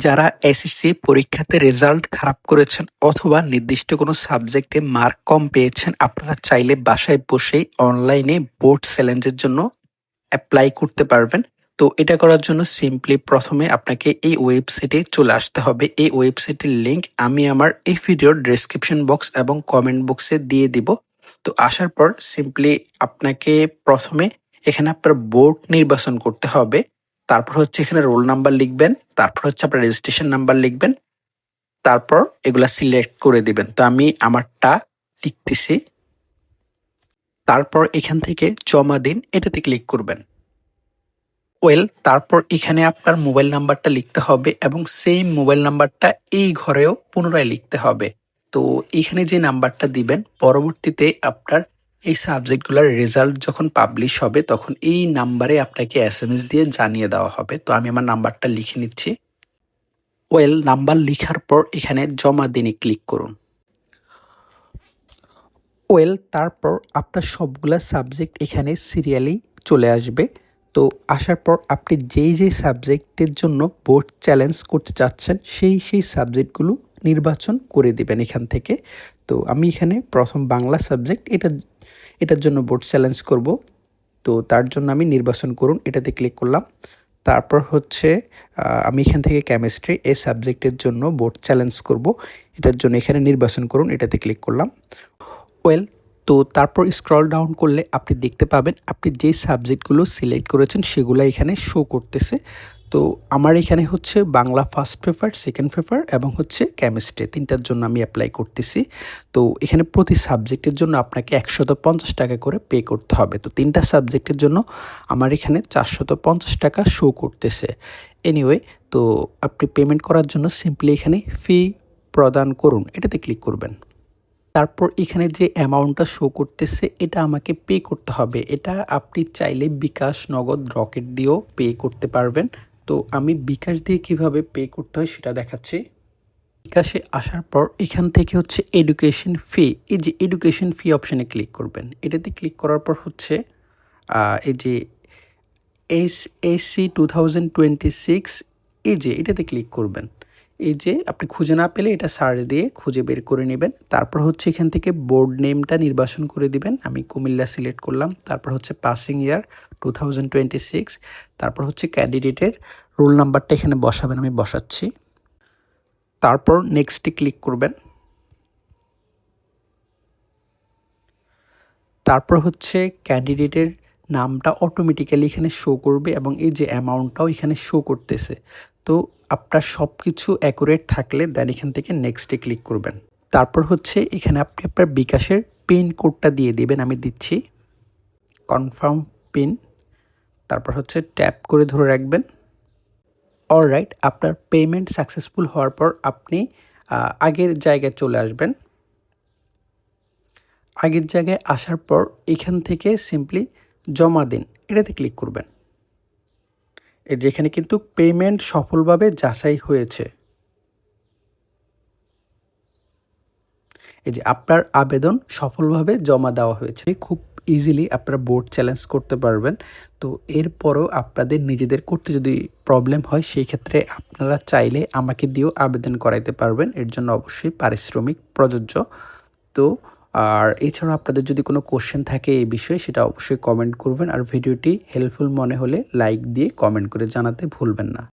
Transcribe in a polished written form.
যারা এসএসসি পরীক্ষাতে রেজাল্ট খারাপ করেছেন অথবা নির্দিষ্ট কোনো সাবজেক্টে মার্ক কম পেয়েছেন, আপনারা চাইলে বাসায় বসেই অনলাইনে বোর্ড চ্যালেঞ্জের জন্য অ্যাপ্লাই করতে পারবেন। তো এটা করার জন্য সিম্পলি প্রথমে আপনাকে এই ওয়েবসাইটে চলে আসতে হবে। এই ওয়েবসাইটের লিঙ্ক আমি আমার এই ভিডিওর ডেসক্রিপশন বক্স এবং কমেন্ট বক্সে দিয়ে দিব। তো আসার পর সিম্পলি আপনাকে প্রথমে এখানে আপনার বোর্ড নির্বাচন করতে হবে। তারপর হচ্ছে এখানে রোল নাম্বার লিখবেন, তারপর হচ্ছে আপনার রেজিস্ট্রেশন নাম্বার লিখবেন, তারপর এগুলা সিলেক্ট করে দিবেন। তো আমি আমারটা লিখতেছি। তারপর এখান থেকে জমা দিন এটাতে ক্লিক করবেন। তারপর এখানে আপনার মোবাইল নাম্বারটা লিখতে হবে এবং সেম মোবাইল নাম্বারটা এই ঘরেও পুনরায় লিখতে হবে। তো এখানে যে নাম্বারটা দিবেন, পরবর্তীতে আপনার এই সাবজেক্টগুলোর রেজাল্ট যখন পাবলিশ হবে তখন এই নাম্বারে আপনাকে এসএমএস দিয়ে জানিয়ে দেওয়া হবে। তো আমি আমার নাম্বারটা লিখে নিচ্ছি। নাম্বার লিখার পর এখানে জমা দিনে ক্লিক করুন। তারপর আপনার সবগুলা সাবজেক্ট এখানে সিরিয়ালি চলে আসবে। তো আসার পর আপনি যেই সাবজেক্টের জন্য বোর্ড চ্যালেঞ্জ করতে চাচ্ছেন সেই সাবজেক্টগুলো নির্বাচন করে দিবেন এখান থেকে। তো আমি এখানে প্রথম বাংলা সাবজেক্ট এটার জন্য বোর্ড চ্যালেঞ্জ করব। তো তার জন্য আমি নির্বাচন করুন এটাতে ক্লিক করলাম। তারপর হচ্ছে আমি এখান থেকে কেমিস্ট্রি এই সাবজেক্টের জন্য বোর্ড চ্যালেঞ্জ করব। এটার জন্য এখানে নির্বাচন করুন এটাতে ক্লিক করলাম। তো তারপর স্ক্রল ডাউন করলে আপনি দেখতে পাবেন আপনি যে সাবজেক্টগুলো সিলেক্ট করেছেন সেগুলো এখানে শো করতেছে। তো আমার এখানে হচ্ছে Bangla first paper, second paper এবং হচ্ছে কেমিস্ট্রি, তিনটার জন্য আমি অ্যাপ্লাই করতেছি। তো এখানে প্রতি সাবজেক্টের জন্য আপনাকে 150 টাকা করে পে করতে হবে। তো তিনটা সাবজেক্টের জন্য আমার এখানে 450 টাকা শো করতেছে। এনিওয়ে, তো আপনি পেমেন্ট করার জন্য সিম্পলি এখানে ফি প্রদান করুন এটাতে ক্লিক করবেন। তারপর এখানে যে অ্যামাউন্টটা শো করতেছে এটা আমাকে পে করতে হবে। এটা আপনি চাইলে বিকাশ, নগদ, রকেট দিয়েও পে করতে পারবেন। তো আমি বিকাশ দিয়ে কিভাবে পে করতে হয় সেটা দেখাচ্ছি। বিকাশে আসার পর এখান থেকে হচ্ছে এডুকেশন ফি, এই যে এডুকেশন ফি অপশানে ক্লিক করবেন। এটাতে ক্লিক করার পর হচ্ছে এই যে এসএসসি 2026 এই যে এটাতে ক্লিক করবেন। এই যে আপনি খুঁজে না পেলে এটা সার্চ দিয়ে খুঁজে বের করে নেবেন। তারপর হচ্ছে এখান থেকে বোর্ড নেমটা নির্বাচন করে দিবেন। আমি কুমিল্লা সিলেক্ট করলাম। তারপর হচ্ছে পাসিং ইয়ার 2026। তারপর হচ্ছে ক্যান্ডিডেটের রোল নাম্বারটা এখানে বসাবেন, আমি বসাচ্ছি। তারপর নেক্সটে ক্লিক করবেন। তারপর হচ্ছে ক্যান্ডিডেটের নামটা অটোমেটিক্যালি এখানে শো করবে এবং এই যে অ্যামাউন্টটাও এখানে শো করতেছে। তো আপনার সব কিছু অ্যাকুরেট থাকলে দেন এখান থেকে নেক্সটে ক্লিক করবেন। তারপর হচ্ছে এখানে আপনি আপনার বিকাশের পিন কোডটা দিয়ে দিবেন, আমি দিচ্ছি। কনফার্ম পিন, তারপর হচ্ছে ট্যাপ করে ধরে রাখবেন। অলরাইট, আপনার পেমেন্ট সাকসেসফুল হওয়ার পর আপনি আগের জায়গায় চলে আসবেন। আগের জায়গায় আসার পর এখান থেকে সিম্পলি জমা দিন এটাতে ক্লিক করবেন। এই যেখানে কিন্তু পেমেন্ট সফলভাবে যাচাই হয়েছে। এই যে আপনার আবেদন সফলভাবে জমা দেওয়া হয়েছে। খুব ইজিলি আপনারা বোর্ড চ্যালেঞ্জ করতে পারবেন। তো এরপরও আপনাদের নিজেদের করতে যদি প্রবলেম হয় সেই ক্ষেত্রে আপনারা চাইলে আমাকে দিয়েও আবেদন করাইতে পারবেন। এর জন্য অবশ্যই পারিশ্রমিক প্রযোজ্য। তো আর এছাড়াও আপনাদের যদি কোনো কোশ্চেন থাকে এই বিষয়ে সেটা অবশ্যই কমেন্ট করবেন। আর ভিডিওটি হেল্পফুল মনে হলে লাইক দিয়ে কমেন্ট করে জানাতে ভুলবেন না।